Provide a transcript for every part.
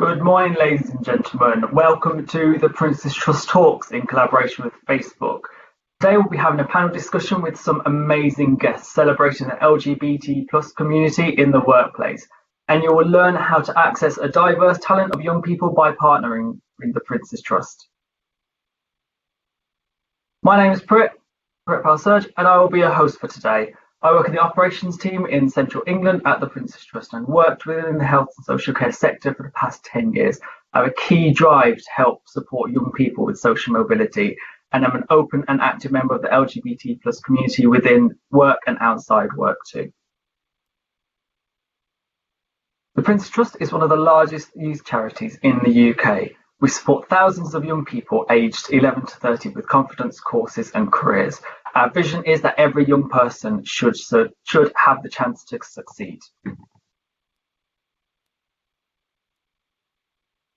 Good morning, ladies and gentlemen. Welcome to the Prince's Trust Talks in collaboration with Facebook. Today we'll be having a panel discussion with some amazing guests celebrating the LGBT plus community in the workplace. And you will learn how to access a diverse talent of young people by partnering with the Prince's Trust. My name is Prit Palsurge, and I will be your host for today. I work in the operations team in Central England at the Prince's Trust and worked within the health and social care sector for the past 10 years. I have a key drive to help support young people with social mobility, and I'm an open and active member of the LGBT plus community within work and outside work too. The Prince's Trust is one of the largest youth charities in the UK. We support thousands of young people aged 11 to 30 with confidence, courses and careers. Our vision is that every young person should have the chance to succeed.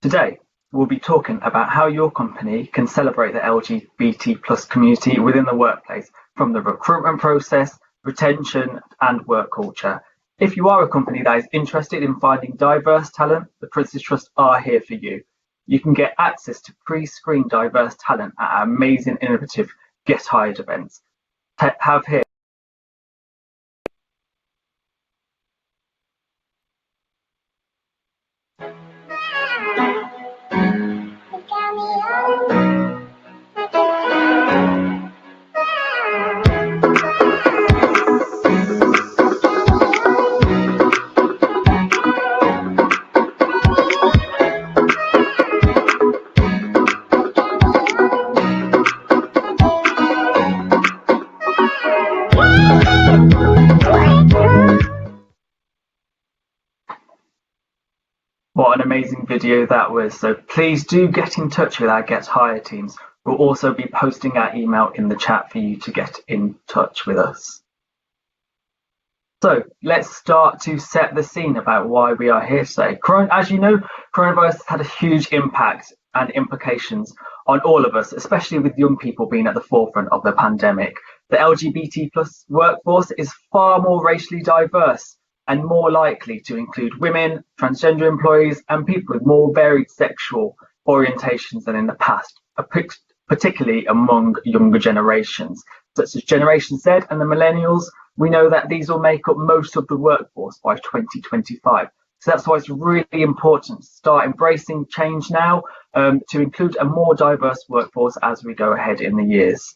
Today, we'll be talking about how your company can celebrate the LGBT plus community within the workplace, from the recruitment process, retention and work culture. If you are a company that is interested in finding diverse talent, the Prince's Trust are here for you. You can get access to pre-screened diverse talent at our amazing, innovative Get Hired events. Have here. What an amazing video that was. So please do get in touch with our Get Hired teams. We'll also be posting our email in the chat for you to get in touch with us. So let's start to set the scene about why we are here today. As you know, coronavirus has had a huge impact and implications on all of us, especially with young people being at the forefront of the pandemic. The LGBT plus workforce is far more racially diverse and more likely to include women, transgender employees, and people with more varied sexual orientations than in the past, particularly among younger generations, such as Generation Z and the millennials. We know that these will make up most of the workforce by 2025. So that's why it's really important to start embracing change now to include a more diverse workforce as we go ahead in the years.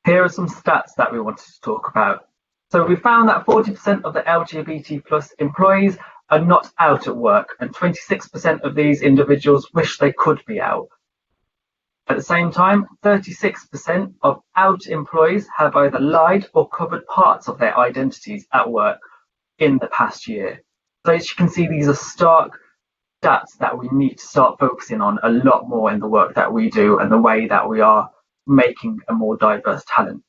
Here are some stats that we wanted to talk about. So we found that 40% of the LGBT plus employees are not out at work, and 26% of these individuals wish they could be out. At the same time, 36% of out employees have either lied or covered parts of their identities at work in the past year. So as you can see, these are stark stats that we need to start focusing on a lot more in the work that we do and the way that we are making a more diverse talent.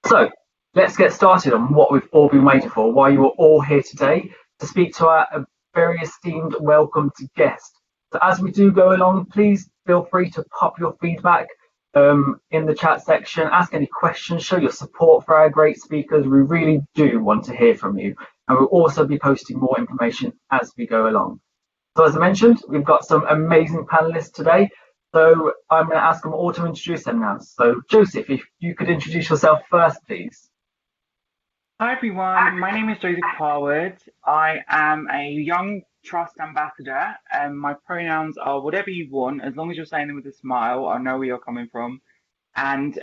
So let's get started on what we've all been waiting for, why you are all here today to speak to our very esteemed welcomed guest. So as we do go along, please feel free to pop your feedback in the chat section, ask any questions, show your support for our great speakers. We really do want to hear from you, and we'll also be posting more information as we go along. So as I mentioned, we've got some amazing panelists today. So I'm going to ask them all to introduce them now. So Joseph, if you could introduce yourself first, please. Hi everyone, my name is Joseph Harwood. I am a young trust ambassador, and my pronouns are whatever you want, as long as you're saying them with a smile. I know where you're coming from. And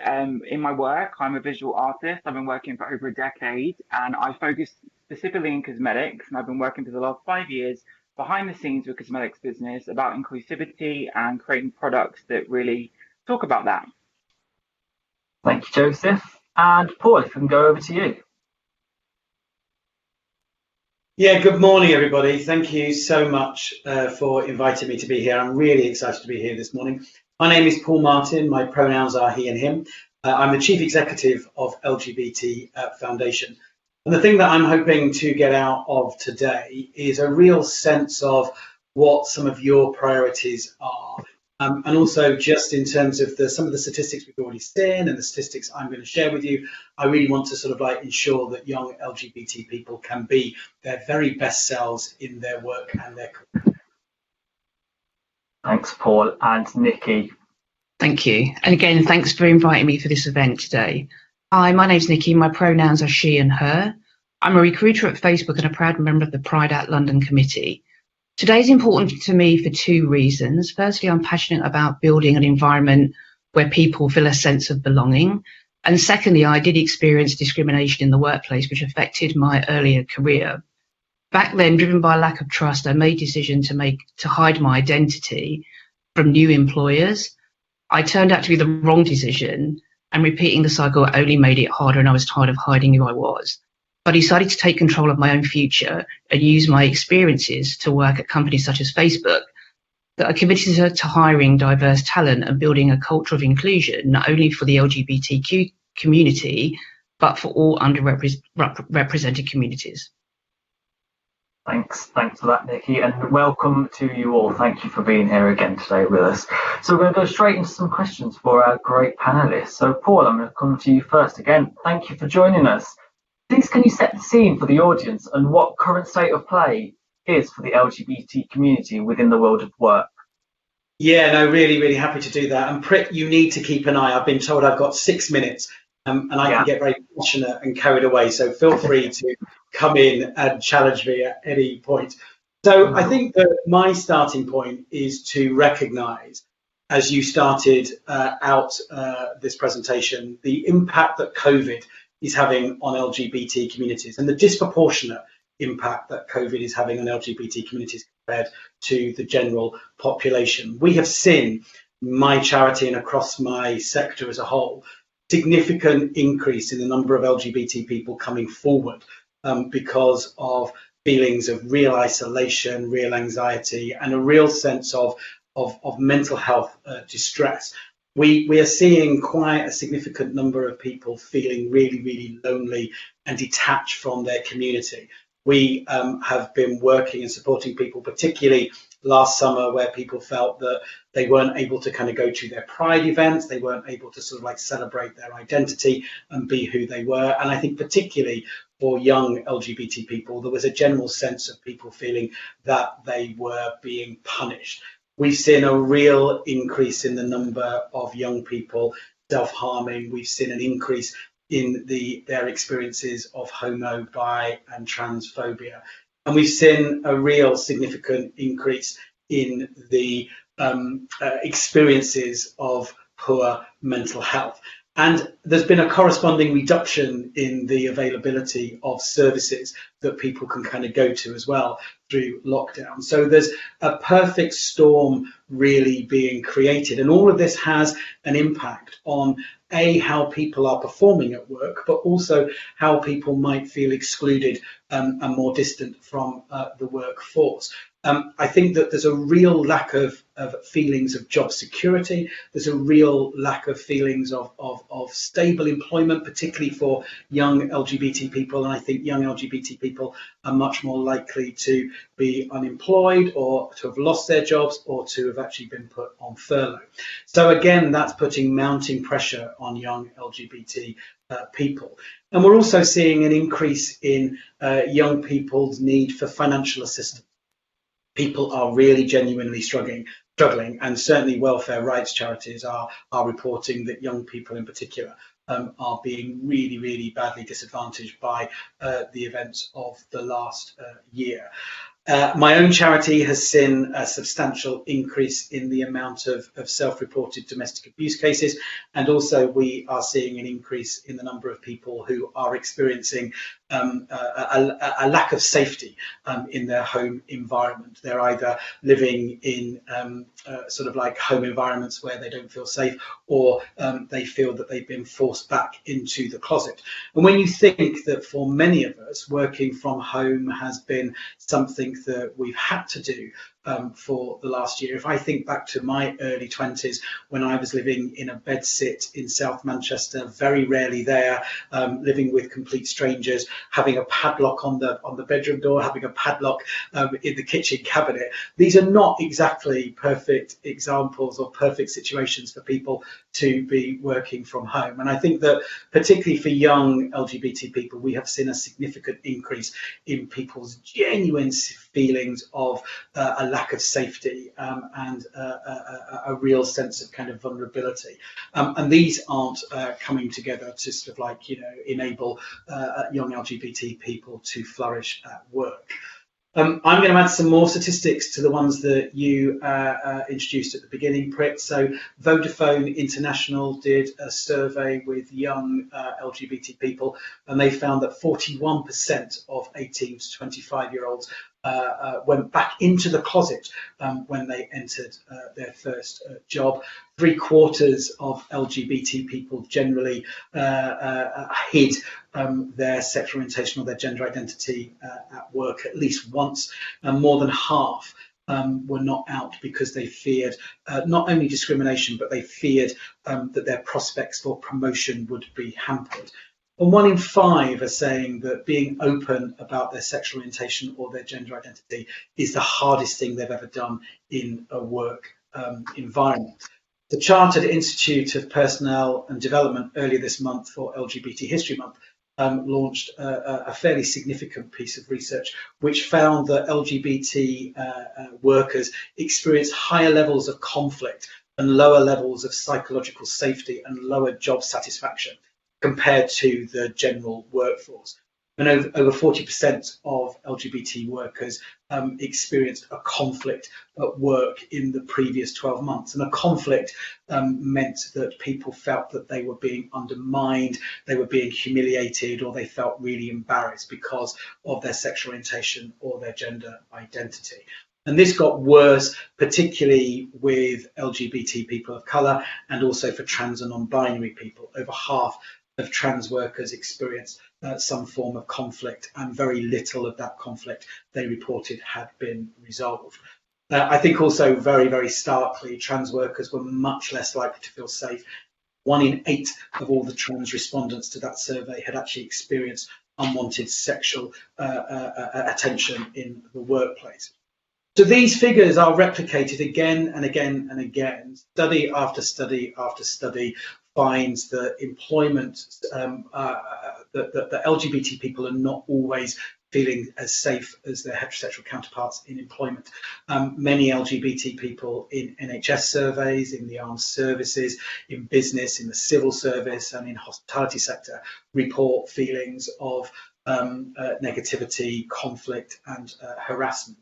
in my work, I'm a visual artist. I've been working for over a decade, and I focus specifically in cosmetics, and I've been working for the last 5 years behind the scenes with cosmetics business about inclusivity and creating products that really talk about that. Thank you, Joseph. And Paul, if we can go over to you. Yeah, good morning, everybody. Thank you so much for inviting me to be here. I'm really excited to be here this morning. My name is Paul Martin. My pronouns are he and him. I'm the Chief Executive of LGBT Foundation. And the thing that I'm hoping to get out of today is a real sense of what some of your priorities are And also just in terms of some of the statistics we've already seen and the statistics I'm going to share with you, I really want to sort of like ensure that young LGBT people can be their very best selves in their work and their career. Thanks, Paul. And Nikki. Thank you. And again, thanks for inviting me for this event today. Hi, my name's Nikki. My pronouns are she and her. I'm a recruiter at Facebook and a proud member of the Pride Out London committee. Today is important to me for two reasons. Firstly, I'm passionate about building an environment where people feel a sense of belonging. And secondly, I did experience discrimination in the workplace, which affected my earlier career. Back then, driven by a lack of trust, I made the decision to hide my identity from new employers. I turned out to be the wrong decision, and repeating the cycle only made it harder, and I was tired of hiding who I was. But I decided to take control of my own future and use my experiences to work at companies such as Facebook that are committed to hiring diverse talent and building a culture of inclusion, not only for the LGBTQ community, but for all underrepresented communities. Thanks for that, Nikki, and welcome to you all. Thank you for being here again today with us. So we're going to go straight into some questions for our great panelists. So Paul, I'm going to come to you first. Again, thank you for joining us. Please, can you set the scene for the audience and what current state of play is for the LGBT community within the world of work? Yeah, no, really, really happy to do that. And Prit, you need to keep an eye. I've been told I've got 6 minutes, and I can get very passionate and carried away. So feel free to come in and challenge me at any point. So I think that my starting point is to recognise, as you started out this presentation, the impact that COVID is having on LGBT communities and the disproportionate impact that COVID is having on LGBT communities compared to the general population. We have seen, my charity and across my sector as a whole, significant increase in the number of LGBT people coming forward because of feelings of real isolation, real anxiety, and a real sense of mental health distress. We are seeing quite a significant number of people feeling really, really lonely and detached from their community. We have been working and supporting people, particularly last summer, where people felt that they weren't able to kind of go to their pride events, they weren't able to sort of like celebrate their identity and be who they were. And I think particularly for young LGBT people, there was a general sense of people feeling that they were being punished. We've seen a real increase in the number of young people self-harming. We've seen an increase in their experiences of homo, bi, and transphobia. And we've seen a real significant increase in the experiences of poor mental health. And there's been a corresponding reduction in the availability of services that people can kind of go to as well through lockdown. So there's a perfect storm really being created. And all of this has an impact on how people are performing at work, but also how people might feel excluded and more distant from the workforce. I think that there's a real lack of feelings of job security. There's a real lack of feelings of stable employment, particularly for young LGBT people. And I think young LGBT people are much more likely to be unemployed or to have lost their jobs or to have actually been put on furlough. So again, that's putting mounting pressure on young LGBT people. And we're also seeing an increase in young people's need for financial assistance. People are really genuinely struggling, and certainly welfare rights charities are reporting that young people in particular are being really, really badly disadvantaged by the events of the last year. My own charity has seen a substantial increase in the amount of self-reported domestic abuse cases, and also we are seeing an increase in the number of people who are experiencing a lack of safety in their home environment. They're either living in sort of like home environments where they don't feel safe, or they feel that they've been forced back into the closet. And when you think that for many of us, working from home has been something that we've had to do for the last year. If I think back to my early 20s when I was living in a bedsit in South Manchester, very rarely there, living with complete strangers, having a padlock on the bedroom door, having a padlock in the kitchen cabinet. These are not exactly perfect examples or perfect situations for people to be working from home. And I think that particularly for young LGBT people, we have seen a significant increase in people's genuine feelings of a lack of safety and a real sense of kind of vulnerability. And these aren't coming together to sort of like, you know, enable young LGBT people to flourish at work. I'm going to add some more statistics to the ones that you introduced at the beginning, Prit. So Vodafone International did a survey with young LGBT people, and they found that 41% of 18 to 25-year-olds went back into the closet when they entered their first job. 3/4 of LGBT people generally hid their sexual orientation or their gender identity at work at least once, and more than half were not out because they feared not only discrimination, but they feared that their prospects for promotion would be hampered. And 1 in 5 are saying that being open about their sexual orientation or their gender identity is the hardest thing they've ever done in a work environment. The Chartered Institute of Personnel and Development earlier this month for LGBT History Month launched a fairly significant piece of research which found that LGBT workers experience higher levels of conflict and lower levels of psychological safety and lower job satisfaction compared to the general workforce. And over 40% of LGBT workers experienced a conflict at work in the previous 12 months. And a conflict meant that people felt that they were being undermined, they were being humiliated, or they felt really embarrassed because of their sexual orientation or their gender identity. And this got worse, particularly with LGBT people of colour and also for trans and non-binary people. Over half of trans workers experienced some form of conflict, and very little of that conflict they reported had been resolved. I think also very, very starkly, trans workers were much less likely to feel safe. 1 in 8 of all the trans respondents to that survey had actually experienced unwanted sexual attention in the workplace. So these figures are replicated again and again and again. Study after study after study finds that employment, that LGBT people are not always feeling as safe as their heterosexual counterparts in employment. Many LGBT people in NHS surveys, in the armed services, in business, in the civil service and in hospitality sector report feelings of negativity, conflict and harassment.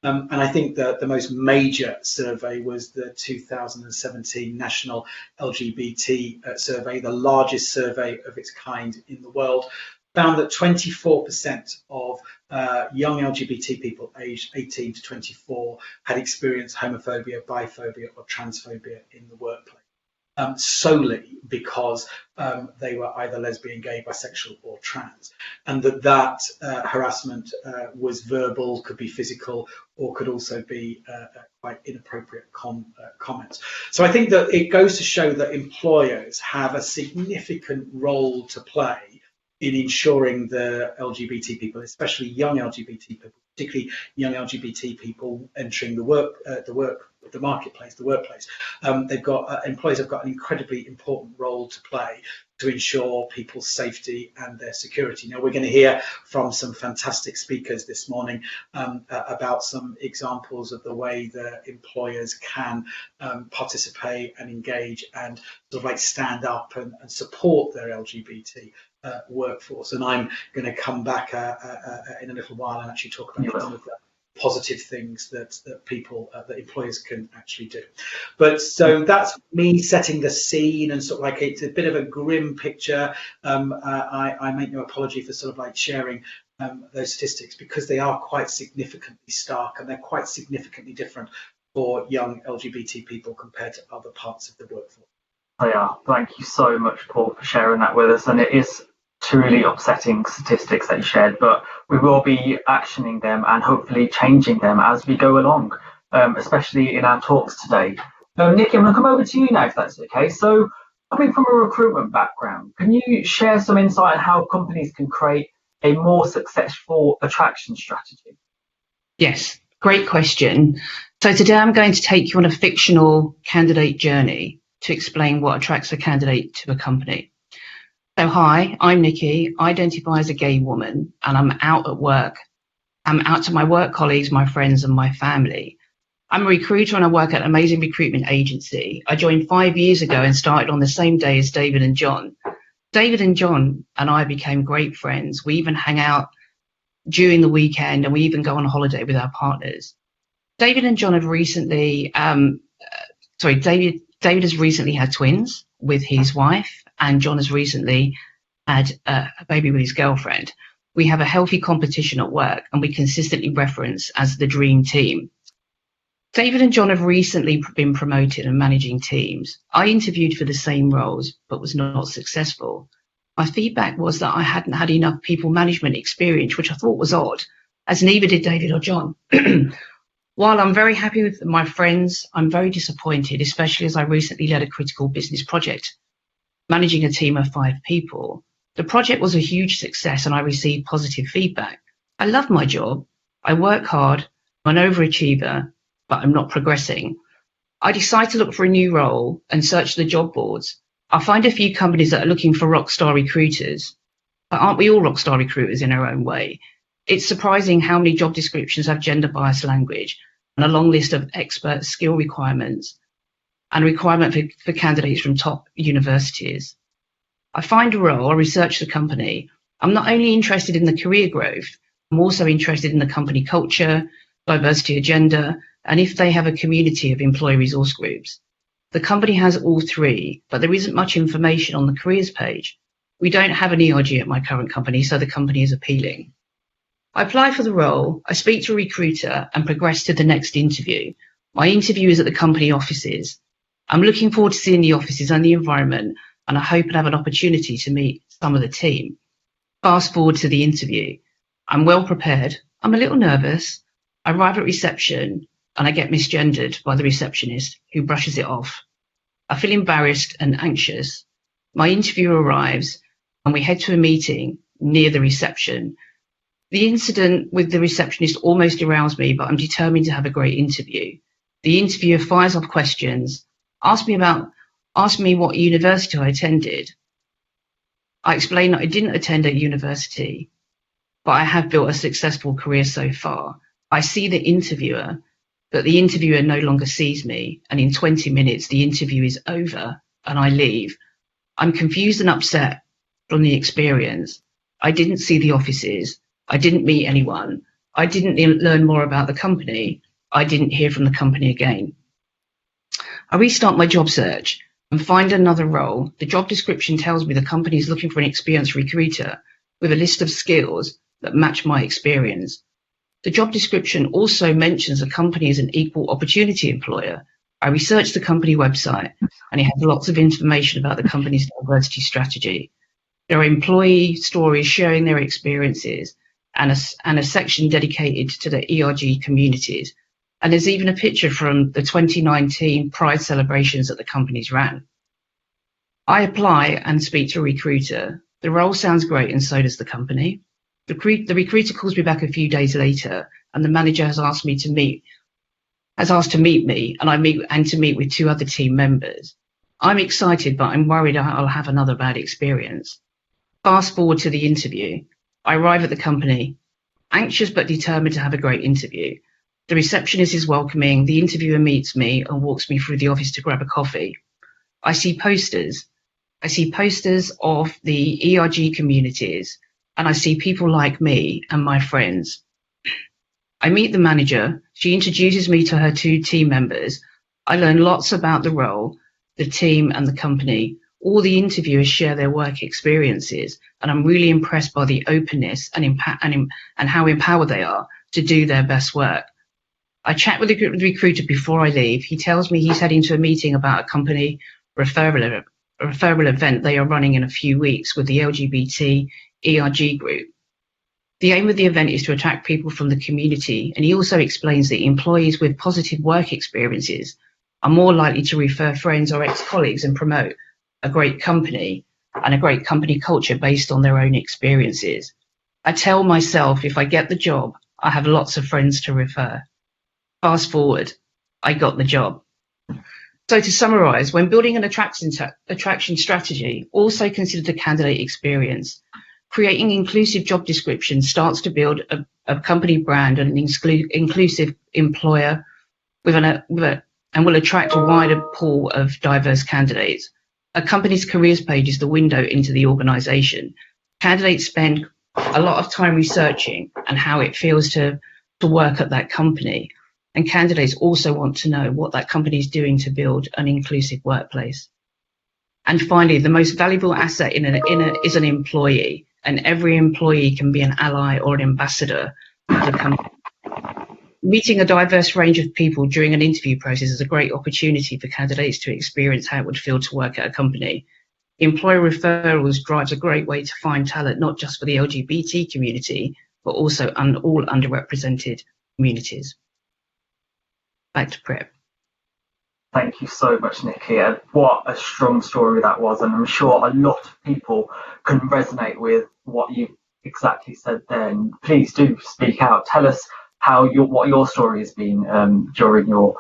And I think that the most major survey was the 2017 National LGBT survey, the largest survey of its kind in the world, found that 24% of young LGBT people aged 18 to 24 had experienced homophobia, biphobia or transphobia in the workplace. Solely because they were either lesbian, gay, bisexual or trans, and that harassment was verbal, could be physical, or could also be quite inappropriate comments. So I think that it goes to show that employers have a significant role to play in ensuring the LGBT people, especially young LGBT people, particularly young LGBT people entering the marketplace, the workplace. Employers have got an incredibly important role to play to ensure people's safety and their security. Now, we're going to hear from some fantastic speakers this morning about some examples of the way that employers can participate and engage and sort of like stand up and support their LGBT workforce. And I'm going to come back in a little while and actually talk about some of the positive things that people, that employers can actually do. But so that's me setting the scene, and sort of like it's a bit of a grim picture. I make no apology for sort of like sharing those statistics, because they are quite significantly stark and they're quite significantly different for young LGBT people compared to other parts of the workforce. They are. Thank you so much, Paul, for sharing that with us. And it is truly upsetting statistics that you shared, but we will be actioning them and hopefully changing them as we go along. especially in our talks today. Nikki, I'm going to come over to you now, if that's okay. So, coming from a recruitment background, can you share some insight on how companies can create a more successful attraction strategy? Yes, great question. So today I'm going to take you on a fictional candidate journey to explain what attracts a candidate to a company. So hi, I'm Nikki, I identify as a gay woman, and I'm out at work. I'm out to my work colleagues, my friends, and my family. I'm a recruiter and I work at an amazing recruitment agency. I joined 5 years ago and started on the same day as David and John. David and John and I became great friends. We even hang out during the weekend and we even go on holiday with our partners. David and John have recently, David has recently had twins with his wife, and John has recently had a baby with his girlfriend. We have a healthy competition at work and we consistently reference as the dream team. David and John have recently been promoted and managing teams. I interviewed for the same roles, but was not successful. My feedback was that I hadn't had enough people management experience, which I thought was odd, as neither did David or John. While I'm very happy with my friends, I'm very disappointed, especially as I recently led a critical business project, managing a team of 5 people. The project was a huge success and I received positive feedback. I love my job. I work hard. I'm an overachiever, but I'm not progressing. I decide to look for a new role and search the job boards. I find a few companies that are looking for rockstar recruiters, but aren't we all rockstar recruiters in our own way? It's surprising how many job descriptions have gender biased language and a long list of expert skill requirements and requirement for candidates from top universities. I find a role, I research the company. I'm not only interested in the career growth, I'm also interested in the company culture, diversity agenda, and if they have a community of employee resource groups. The company has all 3, but there isn't much information on the careers page. We don't have an ERG at my current company, so the company is appealing. I apply for the role, I speak to a recruiter and progress to the next interview. My interview is at the company offices. I'm looking forward to seeing the offices and the environment, and I hope I have an opportunity to meet some of the team. Fast forward to the interview. I'm well prepared. I'm a little nervous. I arrive at reception and I get misgendered by the receptionist, who brushes it off. I feel embarrassed and anxious. My interview arrives and we head to a meeting near the reception. The incident with the receptionist almost derails me, but I'm determined to have a great interview. The interviewer fires off questions, asks me what university I attended. I explain that I didn't attend a university, but I have built a successful career so far. I see the interviewer, but the interviewer no longer sees me, and in 20 minutes the interview is over and I leave. I'm confused and upset from the experience. I didn't see the offices. I didn't meet anyone. I didn't learn more about the company. I didn't hear from the company again. I restart my job search and find another role. The job description tells me the company is looking for an experienced recruiter with a list of skills that match my experience. The job description also mentions the company is an equal opportunity employer. I researched the company website and it has lots of information about the company's diversity strategy. There are employee stories sharing their experiences and a section dedicated to the ERG communities. And there's even a picture from the 2019 Pride celebrations that the companies ran. I apply and speak to a recruiter. The role sounds great and so does the company. The recruiter calls me back a few days later and the manager has asked to meet me and to meet with 2 other team members. I'm excited, but I'm worried I'll have another bad experience. Fast forward to the interview. I arrive at the company, anxious but determined to have a great interview. The receptionist is welcoming. The interviewer meets me and walks me through the office to grab a coffee. I see posters. I see posters of the ERG communities, and I see people like me and my friends. I meet the manager. She introduces me to her 2 team members. I learn lots about the role, the team, and the company. All the interviewers share their work experiences, and I'm really impressed by the openness and how empowered they are to do their best work. I chat with the recruiter before I leave. He tells me he's heading to a meeting about a company referral event they are running in a few weeks with the LGBT ERG group. The aim of the event is to attract people from the community, and he also explains that employees with positive work experiences are more likely to refer friends or ex-colleagues and promote a great company and a great company culture based on their own experiences. I tell myself if I get the job, I have lots of friends to refer. Fast forward, I got the job. So to summarise, when building an attraction strategy, also consider the candidate experience. Creating inclusive job descriptions starts to build a company brand and an inclusive employer and will attract a wider pool of diverse candidates. A company's careers page is the window into the organisation. Candidates spend a lot of time researching and how it feels to work at that company. And candidates also want to know what that company is doing to build an inclusive workplace. And finally, the most valuable asset is an employee, and every employee can be an ally or an ambassador of the company. Meeting a diverse range of people during an interview process is a great opportunity for candidates to experience how it would feel to work at a company. Employer referrals drives a great way to find talent, not just for the LGBT community, but also all underrepresented communities. Back to Prep. Thank you so much, Nikki. And what a strong story that was. And I'm sure a lot of people can resonate with what you exactly said there. And please do speak out. Tell us what your story has been during your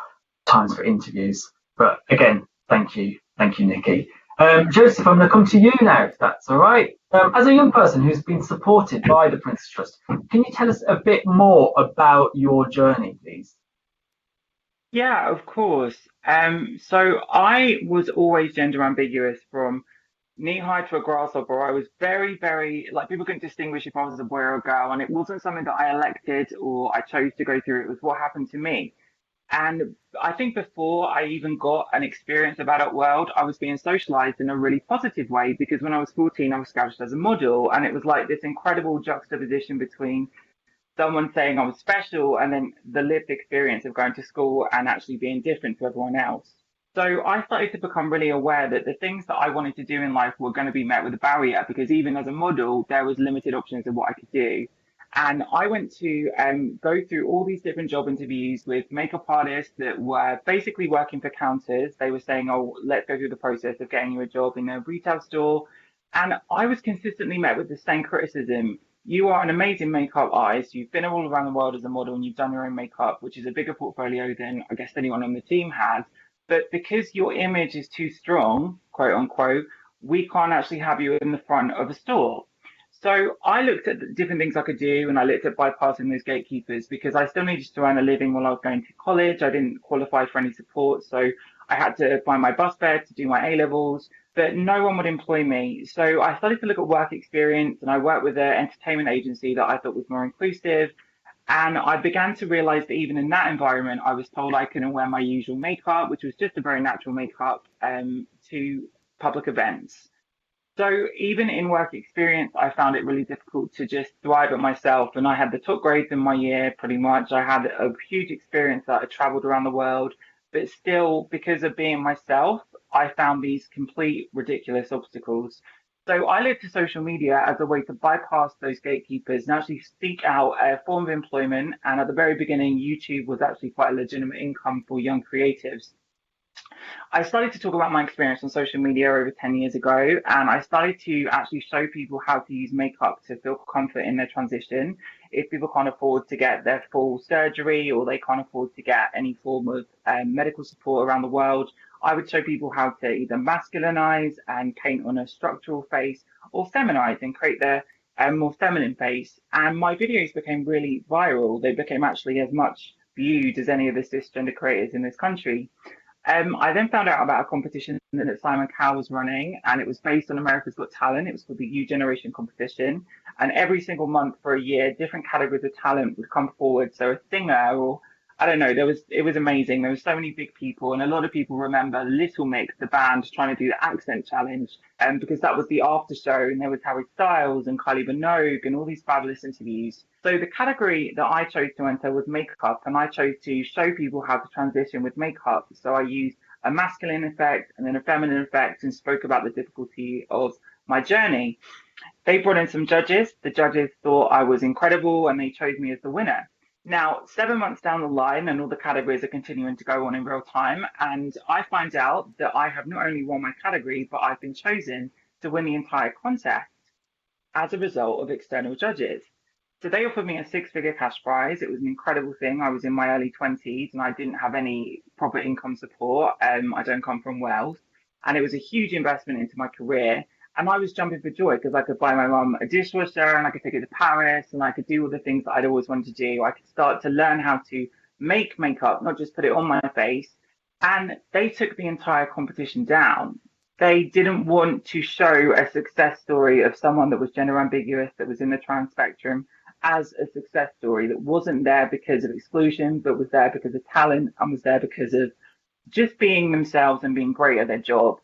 times for interviews. But again, thank you, Nikki. Joseph, I'm going to come to you now, if that's all right. As a young person who's been supported by the Prince's Trust, can you tell us a bit more about your journey, please? Yeah, of course. So I was always gender ambiguous from knee high to a grasshopper. I was very, very, like, people couldn't distinguish if I was a boy or a girl, and it wasn't something that I elected or I chose to go through. It was what happened to me. And I think before I even got an experience of adult world, I was being socialized in a really positive way, because when I was 14, I was scouted as a model, and it was like this incredible juxtaposition between someone saying I was special and then the lived experience of going to school and actually being different to everyone else. So I started to become really aware that the things that I wanted to do in life were going to be met with a barrier, because even as a model, there was limited options of what I could do. And I went to go through all these different job interviews with makeup artists that were basically working for counters. They were saying, oh, let's go through the process of getting you a job in a retail store. And I was consistently met with the same criticism. You are an amazing makeup artist. You've been all around the world as a model and you've done your own makeup, which is a bigger portfolio than I guess anyone on the team has. But because your image is too strong, quote unquote, we can't actually have you in the front of a store. So I looked at the different things I could do, and I looked at bypassing those gatekeepers, because I still needed to earn a living while I was going to college. I didn't qualify for any support, so I had to find my bus fare to do my A-levels, but no one would employ me. So I started to look at work experience, and I worked with an entertainment agency that I thought was more inclusive. And I began to realize that even in that environment, I was told I couldn't wear my usual makeup, which was just a very natural makeup, to public events. So even in work experience, I found it really difficult to just thrive at myself. And I had the top grades in my year, pretty much. I had a huge experience that I traveled around the world, but still, because of being myself, I found these complete ridiculous obstacles. So I looked to social media as a way to bypass those gatekeepers and actually seek out a form of employment. And at the very beginning, YouTube was actually quite a legitimate income for young creatives. I started to talk about my experience on social media over 10 years ago, and I started to actually show people how to use makeup to feel comfort in their transition. If people can't afford to get their full surgery, or they can't afford to get any form of medical support around the world, I would show people how to either masculinize and paint on a structural face, or feminize and create their more feminine face. And my videos became really viral. They became actually as much viewed as any of the cisgender creators in this country. I then found out about a competition that Simon Cowell was running, and it was based on America's Got Talent. It was called the U Generation competition. And every single month for a year, different categories of talent would come forward. So a singer, or I don't know, it was amazing. There were so many big people, and a lot of people remember Little Mix, the band, trying to do the accent challenge, because that was the after show, and there was Harry Styles and Kylie Minogue and all these fabulous interviews. So the category that I chose to enter was makeup, and I chose to show people how to transition with makeup. So I used a masculine effect and then a feminine effect, and spoke about the difficulty of my journey. They brought in some judges. The judges thought I was incredible and they chose me as the winner. Now, 7 months down the line, and all the categories are continuing to go on in real time, and I find out that I have not only won my category, but I've been chosen to win the entire contest as a result of external judges. So they offered me a six-figure cash prize. It was an incredible thing. I was in my early 20s and I didn't have any proper income support. I don't come from Wales. And it was a huge investment into my career. And I was jumping for joy because I could buy my mum a dishwasher and I could take her to Paris and I could do all the things that I'd always wanted to do. I could start to learn how to make makeup, not just put it on my face. And they took the entire competition down. They didn't want to show a success story of someone that was gender ambiguous, that was in the trans spectrum, as a success story that wasn't there because of exclusion, but was there because of talent and was there because of just being themselves and being great at their job.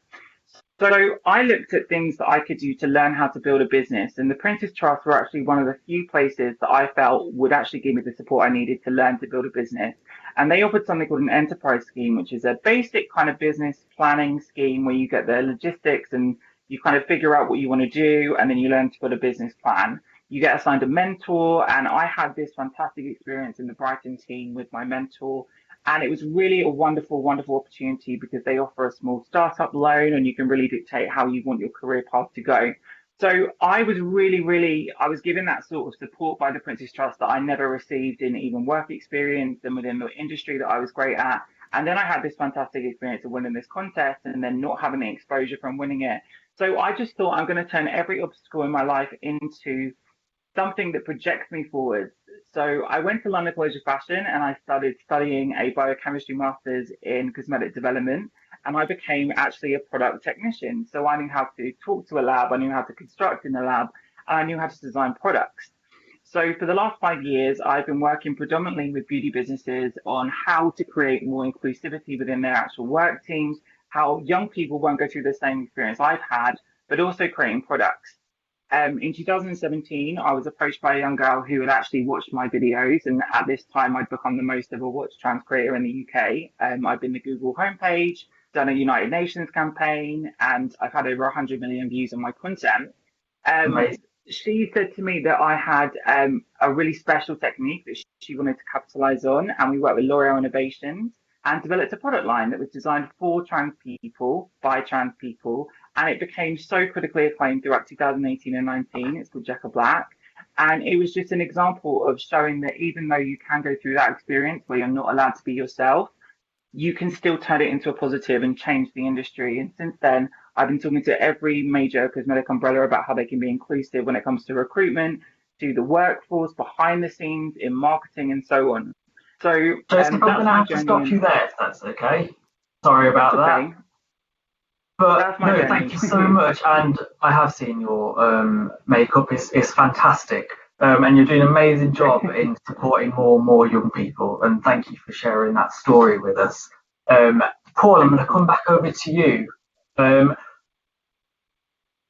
So I looked at things that I could do to learn how to build a business, and the Prince's Trust were actually one of the few places that I felt would actually give me the support I needed to learn to build a business. And they offered something called an enterprise scheme, which is a basic kind of business planning scheme where you get the logistics and you kind of figure out what you want to do, and then you learn to build a business plan. You get assigned a mentor, and I had this fantastic experience in the Brighton team with my mentor. And it was really a wonderful, wonderful opportunity because they offer a small startup loan and you can really dictate how you want your career path to go. So I was I was given that sort of support by the Prince's Trust that I never received in even work experience and within the industry that I was great at. And then I had this fantastic experience of winning this contest and then not having the exposure from winning it. So I just thought I'm going to turn every obstacle in my life into something that projects me forward. So I went to London College of Fashion and I started studying a biochemistry master's in cosmetic development. And I became actually a product technician. So I knew how to talk to a lab, I knew how to construct in the lab, and I knew how to design products. So for the last 5 years, I've been working predominantly with beauty businesses on how to create more inclusivity within their actual work teams, how young people won't go through the same experience I've had, but also creating products. In 2017, I was approached by a young girl who had actually watched my videos, and at this time, I'd become the most ever watched trans creator in the UK. I've been the Google homepage, done a United Nations campaign, and I've had over 100 million views on my content. She said to me that I had a really special technique that she wanted to capitalize on, and we worked with L'Oreal Innovations and developed a product line that was designed for trans people by trans people, and it became so critically acclaimed throughout 2018 and 19. It's called Jacka Black, and it was just an example of showing that even though you can go through that experience where you're not allowed to be yourself, you can still turn it into a positive and change the industry. And since then, I've been talking to every major cosmetic umbrella about how they can be inclusive when it comes to recruitment, to the workforce, behind the scenes, in marketing, and so on. So I'm going to have to stop you there, if that's okay. Sorry about that. But no, thank you so much. And I have seen your makeup. It's fantastic. And you're doing an amazing job in supporting more and more young people. And thank you for sharing that story with us. Paul, I'm going to come back over to you. In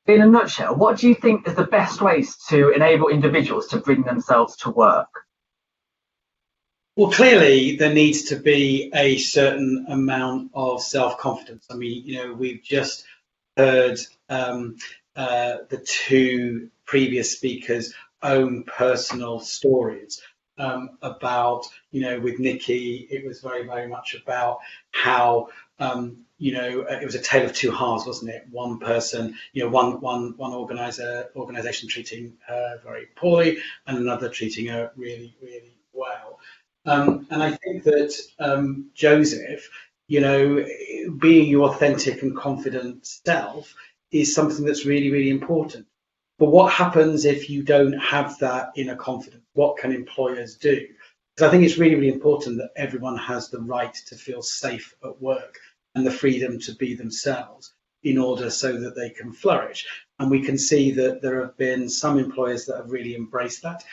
a nutshell, what do you think is the best ways to enable individuals to bring themselves to work? Well, clearly there needs to be a certain amount of self-confidence. I mean, we've just heard the two previous speakers' own personal stories about, with Nikki, it was very, very much about how, it was a tale of two halves, wasn't it? One person, one organisation treating her very poorly and another treating her really, really well. And I think that Joseph, being your authentic and confident self is something that's really, really important. But what happens if you don't have that inner confidence? What can employers do? Because I think it's really, really important that everyone has the right to feel safe at work and the freedom to be themselves in order so that they can flourish. And we can see that there have been some employers that have really embraced that.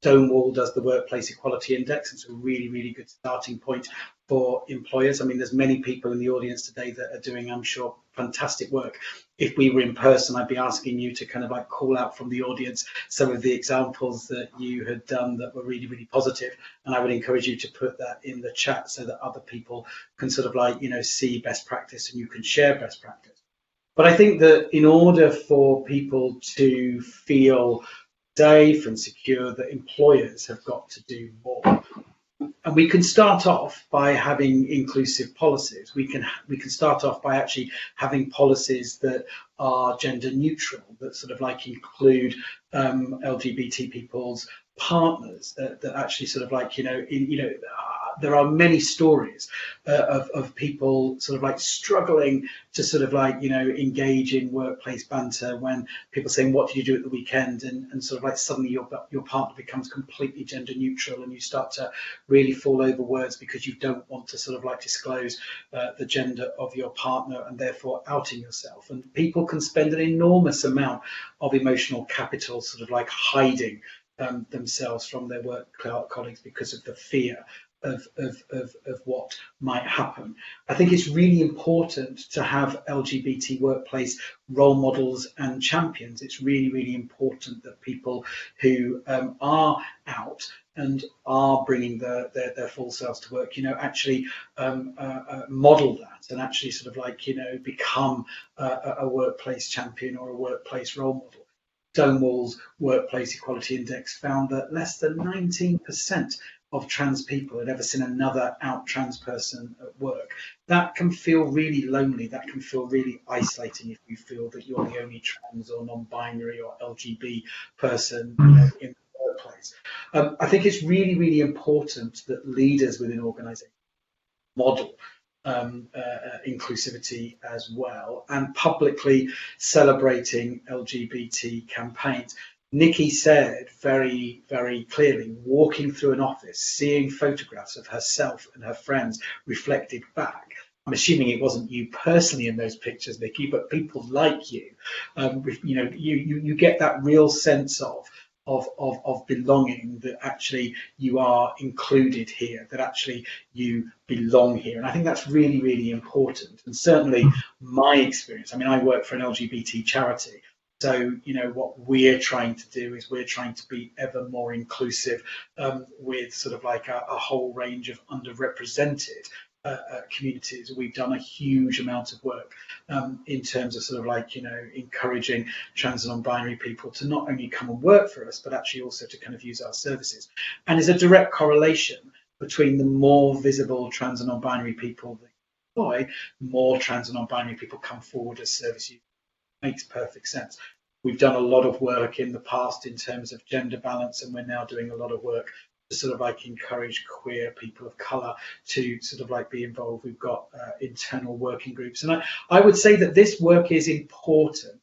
Stonewall does the Workplace Equality Index. It's a really, really good starting point for employers. I mean, there's many people in the audience today that are doing, I'm sure, fantastic work. If we were in person, I'd be asking you to kind of like call out from the audience some of the examples that you had done that were really, really positive. And I would encourage you to put that in the chat so that other people can sort of like, see best practice and you can share best practice. But I think that in order for people to feel safe and secure, that employers have got to do more. And we can start off by having inclusive policies. We can start off by actually having policies that are gender neutral, that sort of like include LGBT people's partners, that actually sort of like, there are many stories of people sort of like struggling to sort of like, engage in workplace banter when people saying, what did you do at the weekend? And sort of like suddenly your partner becomes completely gender neutral, and you start to really fall over words because you don't want to sort of like disclose the gender of your partner, and therefore outing yourself. And people can spend an enormous amount of emotional capital sort of like hiding themselves from their work colleagues because of the fear of what might happen. I think it's really important to have LGBT workplace role models and champions. It's really, really important that people who are out and are bringing their full selves to work, actually model that, and actually sort of like, become a workplace champion or a workplace role model. Stonewall's Workplace Equality Index found that less than 19% of trans people had ever seen another out trans person at work. That can feel really lonely. That can feel really isolating if you feel that you're the only trans or non-binary or LGBT person in the workplace. I think it's really, really important that leaders within organisations model inclusivity as well, and publicly celebrating LGBT campaigns. Nikki said very, very clearly, walking through an office, seeing photographs of herself and her friends reflected back. I'm assuming it wasn't you personally in those pictures, Nikki, but people like you. You get that real sense of belonging, that actually you are included here, that actually you belong here. And I think that's really, really important. And certainly my experience, I mean, I work for an LGBT charity. So, what we're trying to do is we're trying to be ever more inclusive with sort of like a whole range of underrepresented communities. We've done a huge amount of work in terms of sort of like, encouraging trans and non-binary people to not only come and work for us, but actually also to kind of use our services. And there's a direct correlation between the more visible trans and non-binary people that employ, more trans and non-binary people come forward as service users. Makes perfect sense. We've done a lot of work in the past in terms of gender balance, and we're now doing a lot of work to sort of like encourage queer people of colour to sort of like be involved. We've got internal working groups, and I would say that this work is important.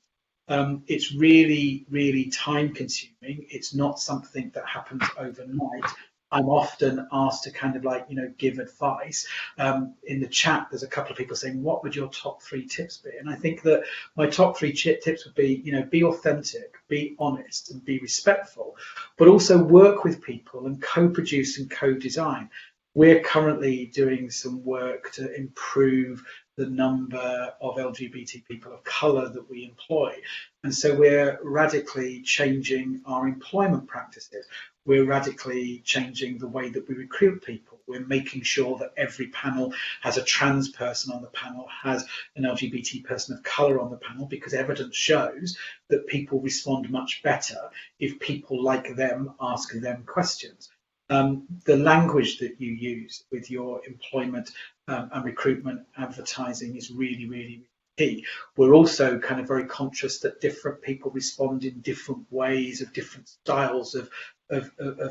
It's really, really time consuming. It's not something that happens overnight. I'm often asked to kind of like, give advice. In the chat, there's a couple of people saying, what would your top 3 tips be? And I think that my top 3 tips would be, be authentic, be honest, and be respectful, but also work with people and co-produce and co-design. We're currently doing some work to improve the number of LGBT people of colour that we employ. And so we're radically changing our employment practices. We're radically changing the way that we recruit people. We're making sure that every panel has a trans person on the panel, has an LGBT person of colour on the panel, because evidence shows that people respond much better if people like them ask them questions. The language that you use with your employment and recruitment advertising is really, really key. We're also kind of very conscious that different people respond in different ways, of different styles of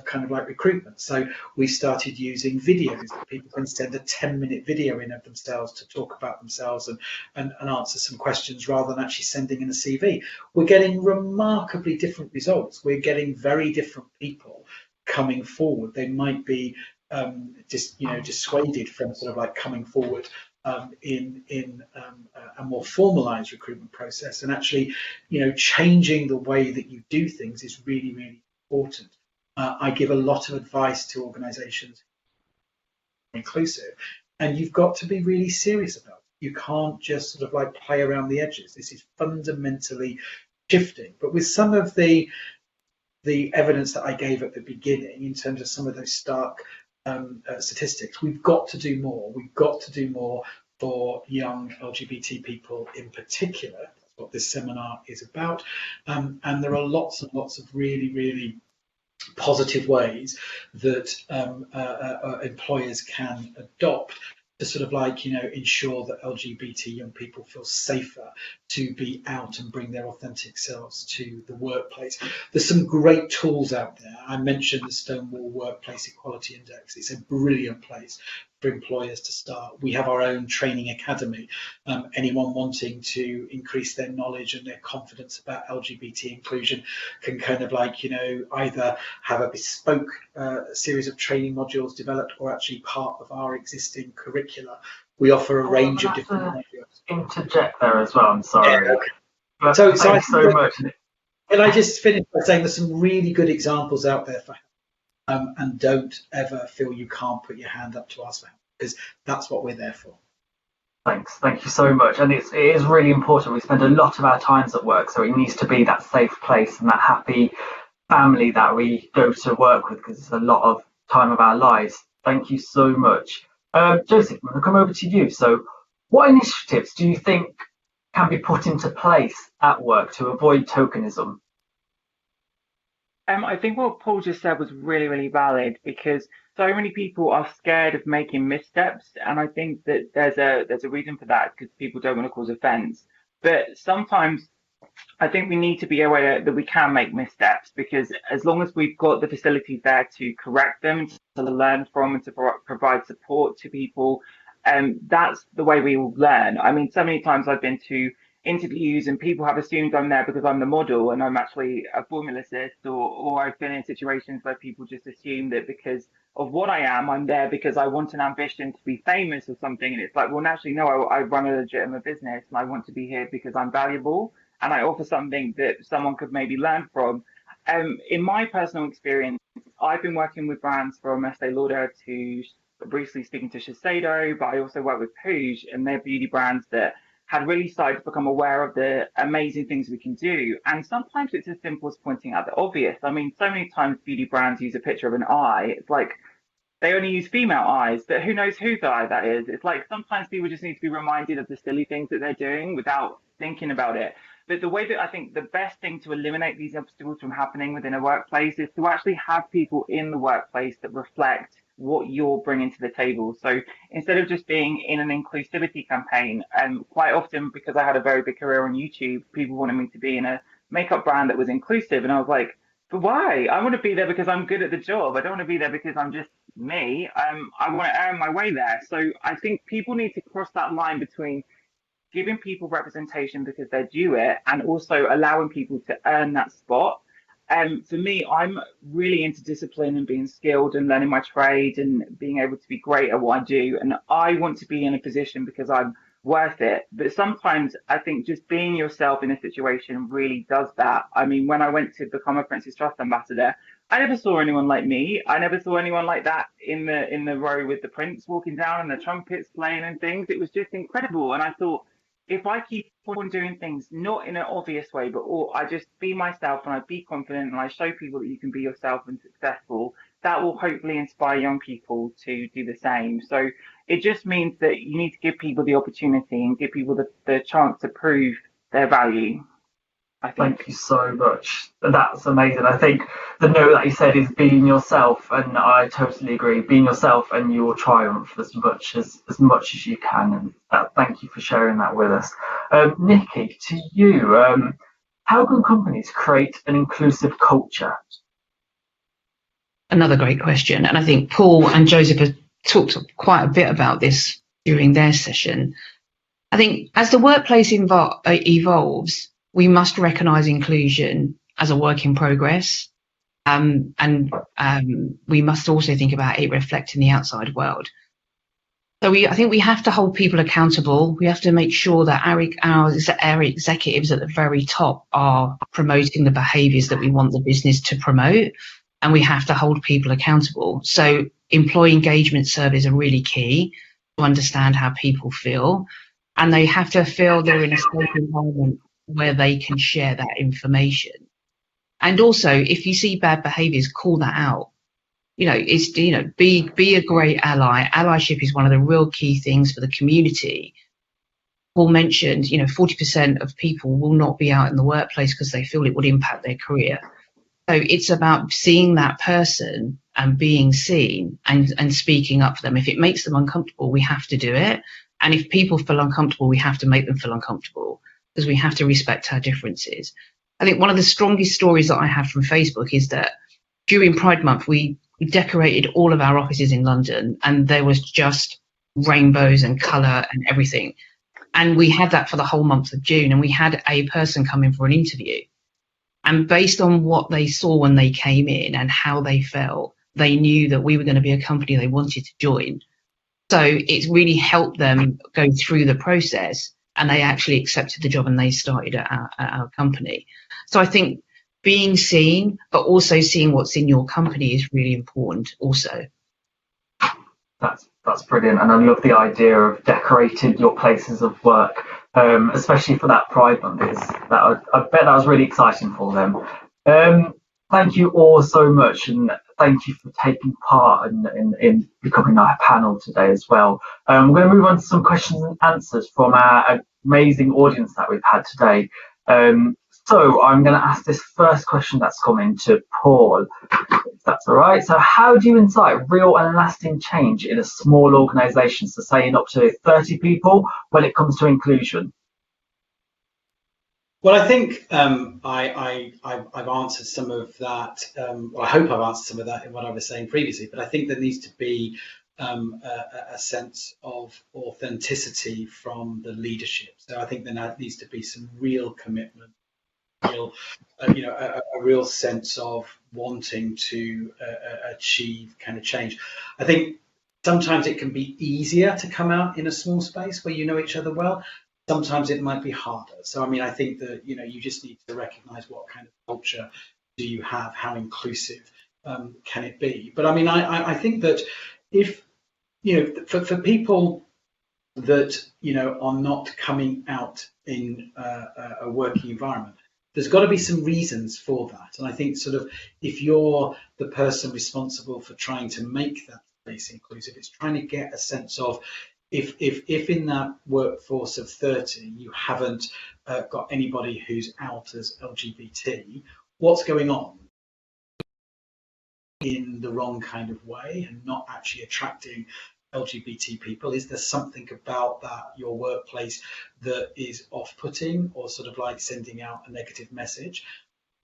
kind of like recruitment. So we started using videos that people can send a 10-minute video in of themselves to talk about themselves and answer some questions, rather than actually sending in a CV. We're getting remarkably different results. We're getting very different people coming forward. They might be dissuaded from sort of like coming forward in a more formalized recruitment process, and actually changing the way that you do things is really, really important. I give a lot of advice to organizations inclusive, and you've got to be really serious about it. You can't just sort of like play around the edges. This is fundamentally shifting. But with some of the evidence that I gave at the beginning, in terms of some of those stark statistics, we've got to do more. We've got to do more for young LGBT people in particular. That's what this seminar is about. And there are lots and lots of really, really positive ways that employers can adopt to sort of like, ensure that LGBT young people feel safer to be out and bring their authentic selves to the workplace. There's some great tools out there. I mentioned the Stonewall Workplace Equality Index. It's a brilliant place for employers to start. We have our own training academy. Anyone wanting to increase their knowledge and their confidence about LGBT inclusion can kind of like, either have a bespoke series of training modules developed or actually part of our existing curricula. We offer a range of different modules. Interject there as well, I'm sorry. Yeah, okay. But So thanks so much. Can I just finish by saying there's some really good examples out there for help, and don't ever feel you can't put your hand up to ask for help, because that's what we're there for. Thanks, thank you so much. And it is really important. We spend a lot of our times at work, so it needs to be that safe place and that happy family that we go to work with, because it's a lot of time of our lives. Thank you so much. Joseph, I'm going to come over to you. So what initiatives do you think can be put into place at work to avoid tokenism? I think what Paul just said was really, really valid, because so many people are scared of making missteps, and I think that there's a reason for that, because people don't want to cause offence. But sometimes I think we need to be aware that we can make missteps, because as long as we've got the facilities there to correct them, to learn from, and to provide support to people, that's the way we will learn. I mean, so many times I've been to interviews and people have assumed I'm there because I'm the model and I'm actually a formulist, or I've been in situations where people just assume that because of what I am, I'm there because I want an ambition to be famous or something. And it's like, well, naturally, no, I run a legitimate business and I want to be here because I'm valuable and I offer something that someone could maybe learn from. In my personal experience, I've been working with brands from Estee Lauder to briefly speaking to Shiseido, but I also work with Pooge, and they're beauty brands that had really started to become aware of the amazing things we can do. And sometimes it's as simple as pointing out the obvious. I mean, so many times beauty brands use a picture of an eye. It's like they only use female eyes, but who knows whose eye that is? It's like sometimes people just need to be reminded of the silly things that they're doing without thinking about it. But the way that I think the best thing to eliminate these obstacles from happening within a workplace is to actually have people in the workplace that reflect what you're bringing to the table. So instead of just being in an inclusivity campaign, quite often, because I had a very big career on YouTube, people wanted me to be in a makeup brand that was inclusive. And I was like, but why? I want to be there because I'm good at the job. I don't want to be there because I'm just me. I want to earn my way there. So I think people need to cross that line between giving people representation because they're due it and also allowing people to earn that spot. For me, I'm really into discipline and being skilled and learning my trade and being able to be great at what I do. And I want to be in a position because I'm worth it. But sometimes I think just being yourself in a situation really does that. I mean, when I went to become a Prince's Trust ambassador, I never saw anyone like me. I never saw anyone like that in the row with the Prince walking down and the trumpets playing and things. It was just incredible. And I thought, if I keep on doing things not in an obvious way, but I just be myself and I be confident and I show people that you can be yourself and successful, that will hopefully inspire young people to do the same. So it just means that you need to give people the opportunity and give people the chance to prove their value. Thank you so much. That's amazing. I think the note that you said is being yourself, and I totally agree. Being yourself and you will triumph as much as you can. And thank you for sharing that with us. Nikki, to you, how can companies create an inclusive culture? Another great question. And I think Paul and Joseph have talked quite a bit about this during their session. I think as the workplace evolves, we must recognise inclusion as a work in progress, and we must also think about it reflecting the outside world. So I think we have to hold people accountable. We have to make sure that our executives at the very top are promoting the behaviours that we want the business to promote, and we have to hold people accountable. So employee engagement surveys are really key to understand how people feel, and they have to feel they're in a safe environment where they can share that information. And also, if you see bad behaviours, call that out. It's, be a great ally. Allyship is one of the real key things for the community. Paul mentioned, 40% of people will not be out in the workplace because they feel it would impact their career. So it's about seeing that person and being seen and speaking up for them. If it makes them uncomfortable, we have to do it. And if people feel uncomfortable, we have to make them feel uncomfortable, because we have to respect our differences. I think one of the strongest stories that I have from Facebook is that during Pride Month, we decorated all of our offices in London, and there was just rainbows and colour and everything. And we had that for the whole month of June, and we had a person come in for an interview. And based on what they saw when they came in and how they felt, they knew that we were going to be a company they wanted to join. So it's really helped them go through the process, and they actually accepted the job and they started at our company. So I think being seen, but also seeing what's in your company is really important also. That's brilliant, and I love the idea of decorating your places of work, especially for that Pride Month. I bet that was really exciting for them. Thank you all so much, and thank you for taking part in becoming our panel today as well. We're going to move on to some questions and answers from our amazing audience that we've had today. So I'm going to ask this first question that's coming to Paul, if that's all right. So how do you incite real and lasting change in a small organisation, so saying up to 30 people, when it comes to inclusion? Well, I think I've answered some of that. Well, I hope I've answered some of that in what I was saying previously, but I think there needs to be a sense of authenticity from the leadership. So I think there needs to be some real commitment, a real sense of wanting to achieve kind of change. I think sometimes it can be easier to come out in a small space where you know each other well. Sometimes it might be harder. So, I mean, I think that, you just need to recognize what kind of culture do you have, how inclusive can it be. But I mean, I think that if, for people that, are not coming out in a working environment, there's got to be some reasons for that. And I think sort of if you're the person responsible for trying to make that place inclusive, it's trying to get a sense of if in that workforce of 30 you haven't got anybody who's out as LGBT, what's going on in the wrong kind of way and not actually attracting LGBT people? Is there something about that your workplace that is off-putting or sort of like sending out a negative message?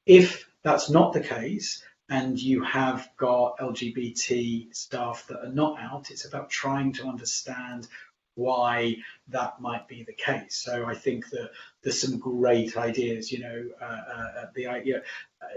If that's not the case, and you have got LGBT staff that are not out, it's about trying to understand why that might be the case. So I think that there's some great ideas, the idea,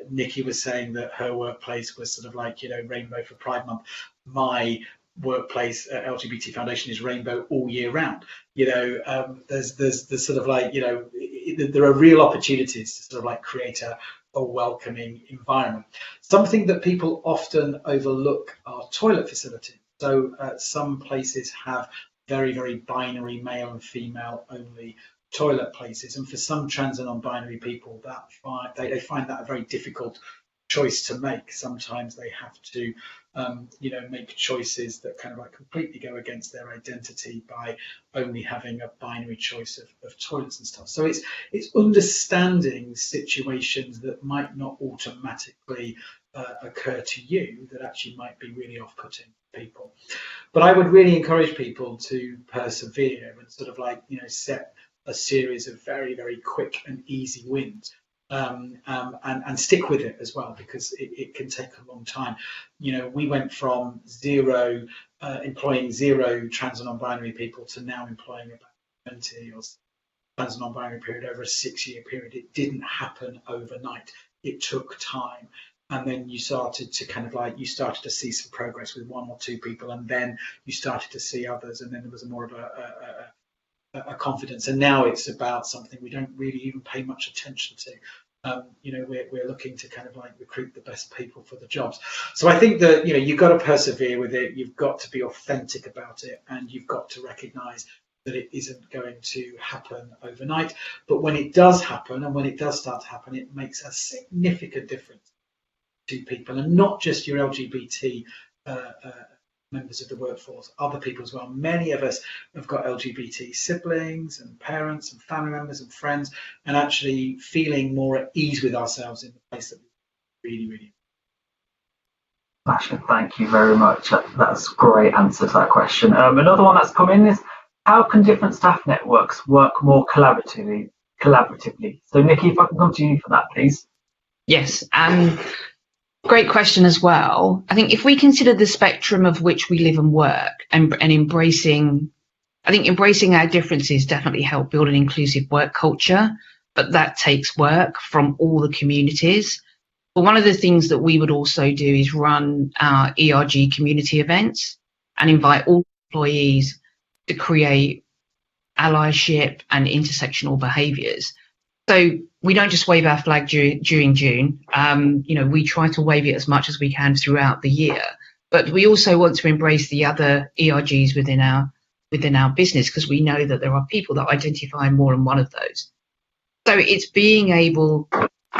Nikki was saying that her workplace was sort of like, rainbow for Pride Month. My workplace LGBT Foundation is rainbow all year round. There's sort of like, there are real opportunities to sort of like create a welcoming environment. Something that people often overlook are toilet facilities. So some places have very, very binary male and female only toilet places, and for some trans and non-binary people, that they find that a very difficult choice to make. Sometimes they have to make choices that kind of like completely go against their identity by only having a binary choice of toilets and stuff. So it's understanding situations that might not automatically occur to you that actually might be really off-putting to people. But I would really encourage people to persevere and sort of like, set a series of very, very quick and easy wins. And stick with it as well, because it can take a long time. We went from employing zero trans and non-binary people to now employing about 20 or trans and non-binary period over a 6-year period. It didn't happen overnight. It took time. And then you started to see some progress with 1 or 2 people, and then you started to see others, and then there was more of a confidence. And now it's about something we don't really even pay much attention to. We're looking to kind of like recruit the best people for the jobs. So I think that, you've got to persevere with it. You've got to be authentic about it, and you've got to recognize that it isn't going to happen overnight. But when it does happen, and when it does start to happen, it makes a significant difference to people, and not just your LGBT members of the workforce, other people as well. Many of us have got LGBT siblings and parents and family members and friends, and actually feeling more at ease with ourselves in the place that we really. Smashing, thank you very much. That's a great answer to that question. Another one that's come in is, how can different staff networks work more collaboratively? So Nikki, if I can come to you for that, please. Yes, great question as well. I think if we consider the spectrum of which we live and work, and embracing our differences definitely help build an inclusive work culture, but that takes work from all the communities. But one of the things that we would also do is run our ERG community events and invite all employees to create allyship and intersectional behaviours. So we don't just wave our flag during June. We try to wave it as much as we can throughout the year, but we also want to embrace the other ERGs within our business, because we know that there are people that identify more than one of those. So it's being able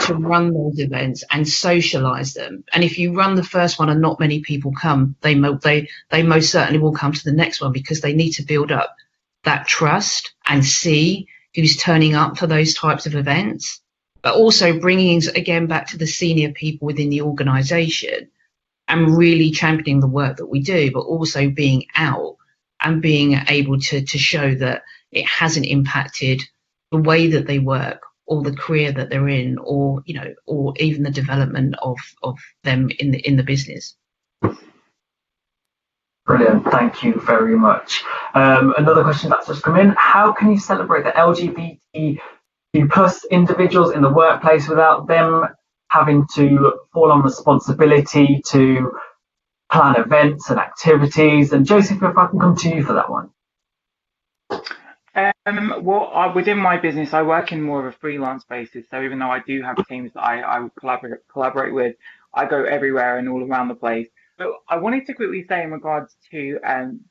to run those events and socialise them. And if you run the first one and not many people come, they most certainly will come to the next one, because they need to build up that trust and see who's turning up for those types of events. But also bringing again back to the senior people within the organisation and really championing the work that we do, but also being out and being able to show that it hasn't impacted the way that they work or the career that they're in, or even the development of them in the business. Brilliant, thank you very much. Another question that's just come in: how can you celebrate the LGBTQ plus individuals in the workplace without them having to fall on responsibility to plan events and activities? And Joseph, if I can come to you for that one. Within my business, I work in more of a freelance basis. So even though I do have teams that I collaborate with, I go everywhere and all around the place. But I wanted to quickly say in regards to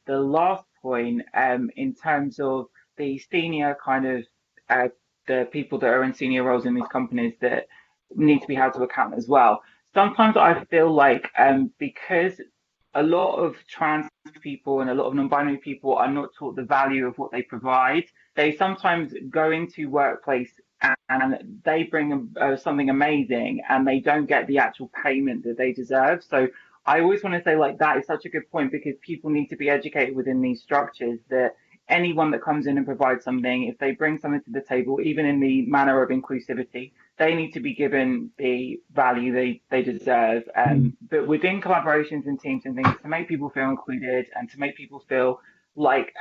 the last point, in terms of the senior kind of the people that are in senior roles in these companies that need to be held to account as well. Sometimes I feel like because a lot of trans people and a lot of non-binary people are not taught the value of what they provide, they sometimes go into workplace and they bring something amazing and they don't get the actual payment that they deserve. So I always want to say, like, that is such a good point, because people need to be educated within these structures that anyone that comes in and provides something, if they bring something to the table, even in the manner of inclusivity, they need to be given the value they deserve. But within collaborations and teams and things, to make people feel included and to make people feel like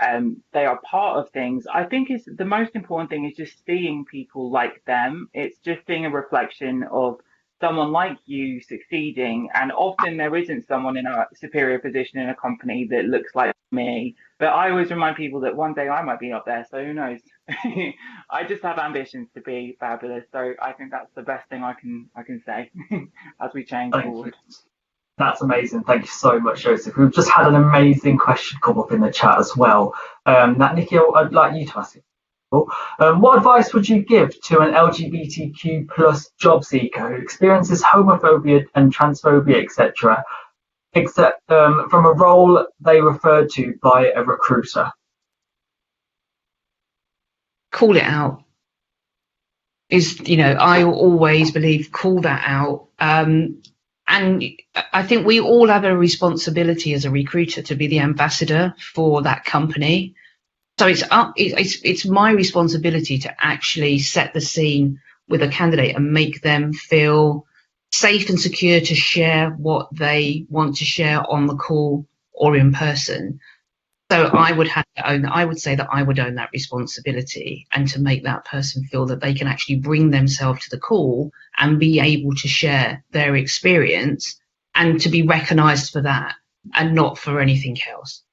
they are part of things, I think is the most important thing, is just seeing people like them. It's just being a reflection of someone like you succeeding, and often there isn't someone in a superior position in a company that looks like me. But I always remind people that one day I might be up there, so who knows? I just have ambitions to be fabulous, so I think that's the best thing I can say as we change forward. That's amazing. Thank you so much, Joseph. We've just had an amazing question come up in the chat as well. Nikki, I'd like you to ask it. What advice would you give to an LGBTQ plus job seeker who experiences homophobia and transphobia, etc., except from a role they referred to by a recruiter? Call it out. I always believe, call that out. And I think we all have a responsibility as a recruiter to be the ambassador for that company. So it's my responsibility to actually set the scene with a candidate and make them feel safe and secure to share what they want to share on the call or in person. So I would say that I would own that responsibility, and to make that person feel that they can actually bring themselves to the call and be able to share their experience and to be recognised for that and not for anything else.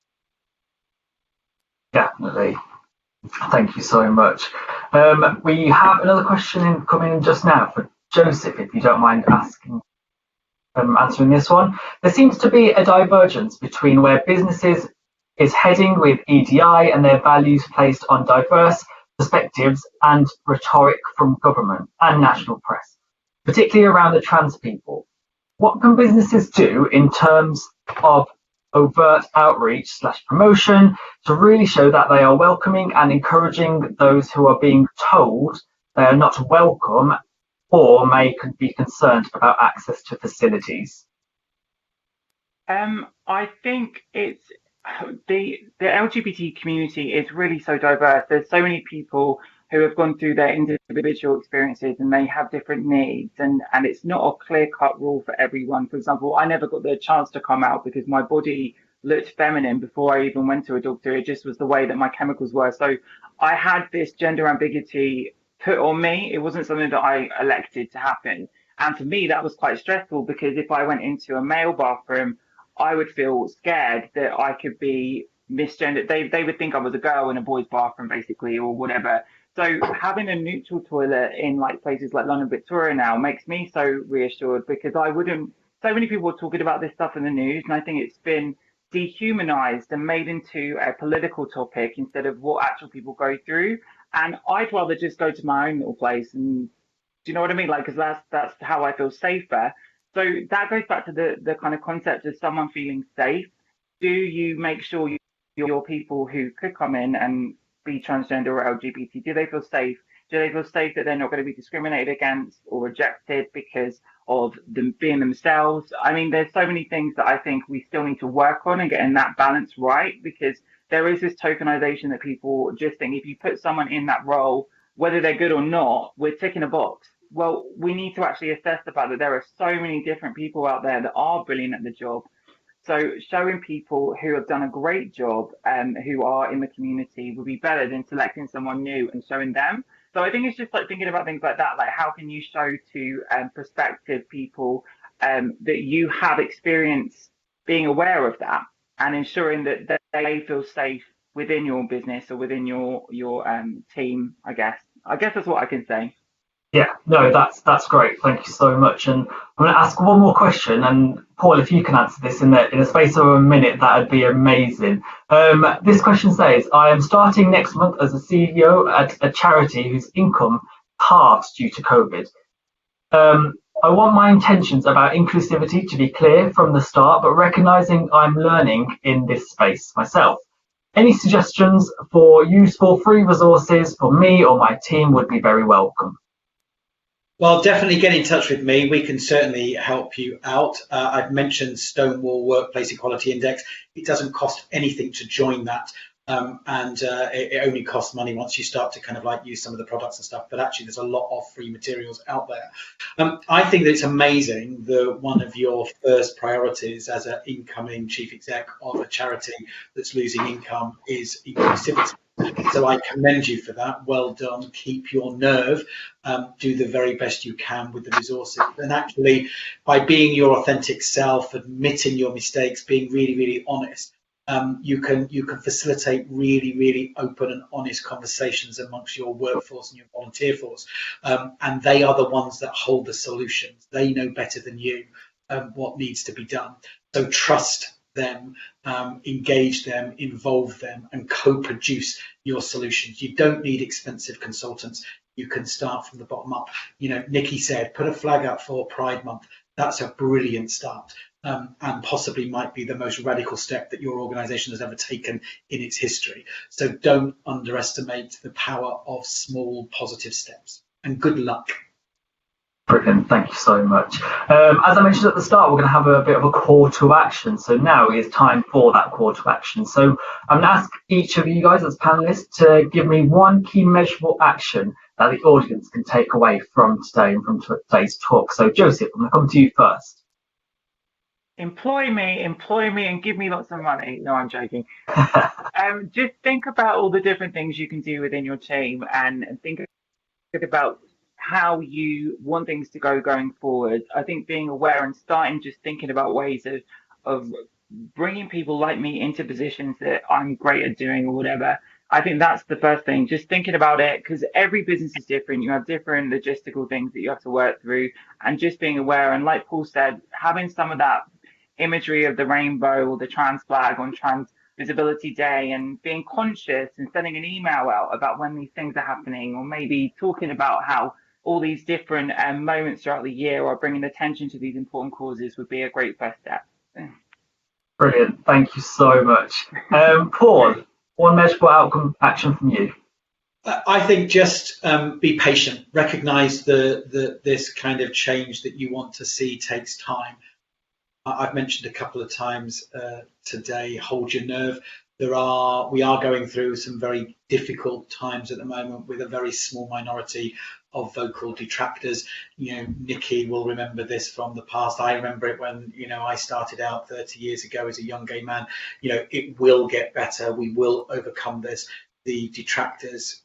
Definitely. Thank you so much. We have another question coming in just now for Joseph, if you don't mind answering this one. There seems to be a divergence between where businesses is heading with EDI and their values placed on diverse perspectives and rhetoric from government and national press, particularly around the trans people. What can businesses do in terms of overt outreach / promotion to really show that they are welcoming and encouraging those who are being told they are not welcome or may be concerned about access to facilities? I think it's the LGBT community is really so diverse. There's so many people who have gone through their individual experiences and they have different needs, and it's not a clear-cut rule for everyone. For example, I never got the chance to come out because my body looked feminine before I even went to a doctor. It just was the way that my chemicals were. So I had this gender ambiguity put on me. It wasn't something that I elected to happen. And for me, that was quite stressful because if I went into a male bathroom, I would feel scared that I could be misgendered. They would think I was a girl in a boy's bathroom, basically, or whatever. So having a neutral toilet in like places like London, Victoria now makes me so reassured because I wouldn't. So many people are talking about this stuff in the news, and I think it's been dehumanized and made into a political topic instead of what actual people go through. And I'd rather just go to my own little place and do you know what I mean? Like, because that's how I feel safer. So that goes back to the kind of concept of someone feeling safe. Do you make sure your people who could come in and be transgender or LGBT, do they feel safe? Do they feel safe that they're not going to be discriminated against or rejected because of them being themselves? I mean, there's so many things that I think we still need to work on and getting that balance right because there is this tokenization that people just think if you put someone in that role, whether they're good or not, we're ticking a box. Well, we need to actually assess the fact that there are so many different people out there that are brilliant at the job. So showing people who have done a great job and who are in the community would be better than selecting someone new and showing them. So I think it's just like thinking about things like that, like how can you show to prospective people that you have experience being aware of that and ensuring that they feel safe within your business or within your team. I guess that's what I can say. Yeah, no, that's great. Thank you so much. And I'm going to ask one more question. And Paul, if you can answer this in the space of a minute, that'd be amazing. This question says, I am starting next month as a CEO at a charity whose income halves due to COVID. I want my intentions about inclusivity to be clear from the start, but recognizing I'm learning in this space myself. Any suggestions for useful free resources for me or my team would be very welcome. Well, definitely get in touch with me. We can certainly help you out. I've mentioned Stonewall Workplace Equality Index. It doesn't cost anything to join that. And it only costs money once you start to kind of like use some of the products and stuff. But actually, there's a lot of free materials out there. I think that it's amazing that one of your first priorities as an incoming chief exec of a charity that's losing income is inclusivity. So I commend you for that. Well done. Keep your nerve. Do the very best you can with the resources. And actually, by being your authentic self, admitting your mistakes, being really, really honest, you can facilitate really, really open and honest conversations amongst your workforce and your volunteer force. And they are the ones that hold the solutions. They know better than you what needs to be done. So trust them, engage them, involve them, and co-produce your solutions. You don't need expensive consultants. You can start from the bottom up. You know, Nikki said, put a flag up for Pride Month. That's a brilliant start, and possibly might be the most radical step that your organization has ever taken in its history. So don't underestimate the power of small positive steps, and good luck. Brilliant, thank you so much. As I mentioned at the start, we're going to have a bit of a call to action. So now is time for that call to action. So I'm going to ask each of you guys as panelists to give me one key measurable action that the audience can take away from today and from today's talk. So Joseph, I'm going to come to you first. Employ me, and give me lots of money. No, I'm joking. Just think about all the different things you can do within your team and think about how you want things to go going forward. I think being aware and starting just thinking about ways of bringing people like me into positions that I'm great at doing or whatever. I think that's the first thing, just thinking about it, because every business is different. You have different logistical things that you have to work through, and just being aware. And like Paul said, having some of that imagery of the rainbow or the trans flag on Trans Visibility Day and being conscious and sending an email out about when these things are happening, or maybe talking about how all these different moments throughout the year or bringing attention to these important causes would be a great first step. Brilliant. Thank you so much. Paul, one measurable outcome action from you. I think just be patient. Recognise this kind of change that you want to see takes time. I've mentioned a couple of times today, hold your nerve. We are going through some very difficult times at the moment with a very small minority of vocal detractors. Nikki will remember this from the past. I remember it when, I started out 30 years ago as a young gay man. It will get better. We will overcome this. The detractors,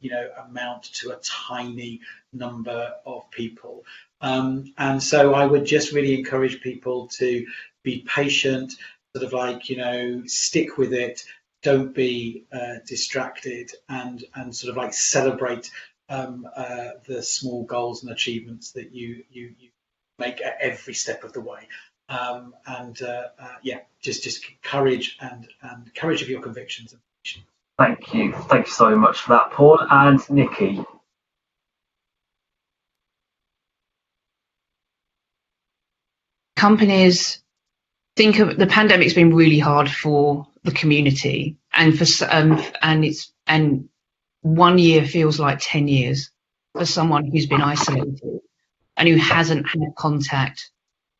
amount to a tiny number of people. And so I would just really encourage people to be patient, sort of like, stick with it. Don't be distracted, and sort of like celebrate the small goals and achievements that you make at every step of the way. Just courage and courage of your convictions. Thank you so much for that, Paul. And Nikki. Companies think of the pandemic's been really hard for the community, and and 1 year feels like 10 years for someone who's been isolated and who hasn't had contact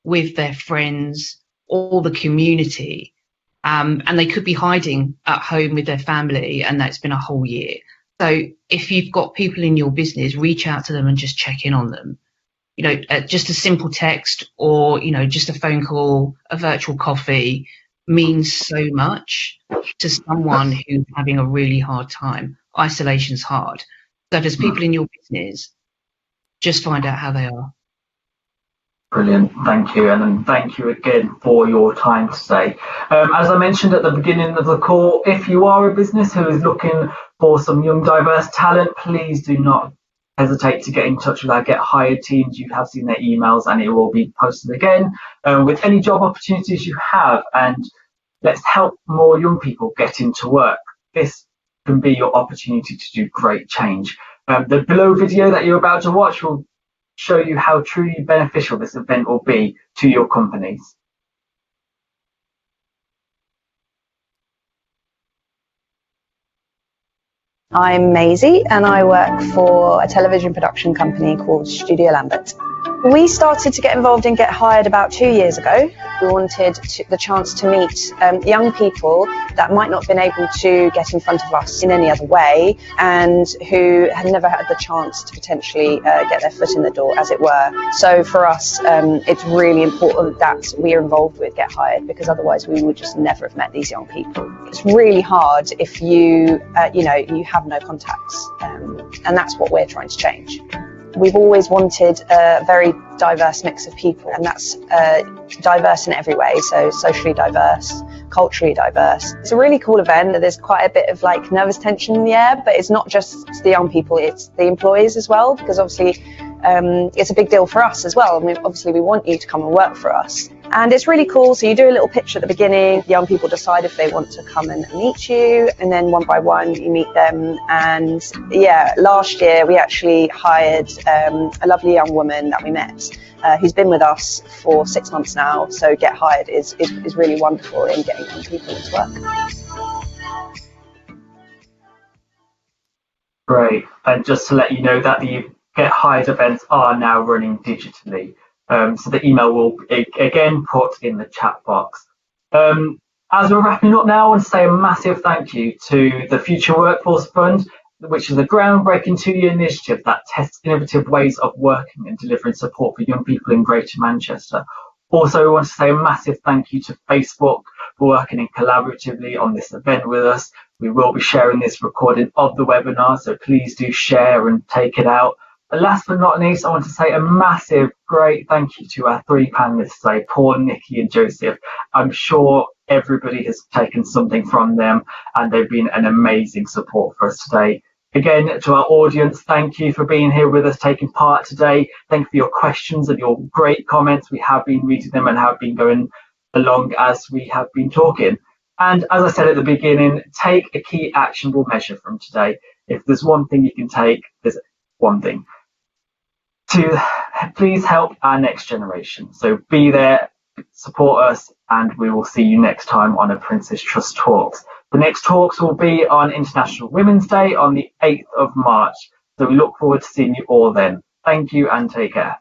with their friends or the community, and they could be hiding at home with their family, and that's been a whole year. So if you've got people in your business, reach out to them and just check in on them. Just a simple text or, just a phone call, a virtual coffee means so much to someone who's having a really hard time. Isolation's hard. So if there's people in your business, just find out how they are. Brilliant, thank you, and then thank you again for your time today. As I mentioned at the beginning of the call, if you are a business who is looking for some young, diverse talent, please do not hesitate to get in touch with our Get Hired teams. You have seen their emails, and it will be posted again with any job opportunities you have. And let's help more young people get into work. This can be your opportunity to do great change. The below video that you're about to watch will show you how truly beneficial this event will be to your companies. I'm Maisie and I work for a television production company called Studio Lambert. We started to get involved in Get Hired about 2 years ago. We wanted the chance to meet young people that might not have been able to get in front of us in any other way, and who had never had the chance to potentially get their foot in the door, as it were. So for us, it's really important that we are involved with Get Hired, because otherwise we would just never have met these young people. It's really hard if you have no contacts, and that's what we're trying to change. We've always wanted a very diverse mix of people, and that's diverse in every way, so socially diverse, culturally diverse. It's a really cool event. There's quite a bit of nervous tension in the air, but it's not just the young people, it's the employees as well, because obviously it's a big deal for us as well. I mean, obviously we want you to come and work for us. And it's really cool. So you do a little pitch at the beginning. Young people decide if they want to come and meet you, and then one by one you meet them. And yeah, last year we actually hired a lovely young woman that we met, who's been with us for 6 months now. So Get Hired is really wonderful in getting young people into work. Great. And just to let you know that the Get Hired events are now running digitally. So the email will again put in the chat box. As we're wrapping up now, I want to say a massive thank you to the Future Workforce Fund, which is a groundbreaking 2-year initiative that tests innovative ways of working and delivering support for young people in Greater Manchester. Also, I want to say a massive thank you to Facebook for working collaboratively on this event with us. We will be sharing this recording of the webinar, so please do share and take it out. And last but not least, I want to say a massive, great thank you to our 3 panelists today, Paul, Nikki and Joseph. I'm sure everybody has taken something from them, and they've been an amazing support for us today. Again, to our audience, thank you for being here with us, taking part today. Thank you for your questions and your great comments. We have been reading them and have been going along as we have been talking. And as I said at the beginning, take a key actionable measure from today. If there's one thing you can take, there's one thing. to please help our next generation. So be there, support us, and we will see you next time on a Princess Trust Talks. The next talks will be on International Women's Day on the 8th of March. So we look forward to seeing you all then. Thank you and take care.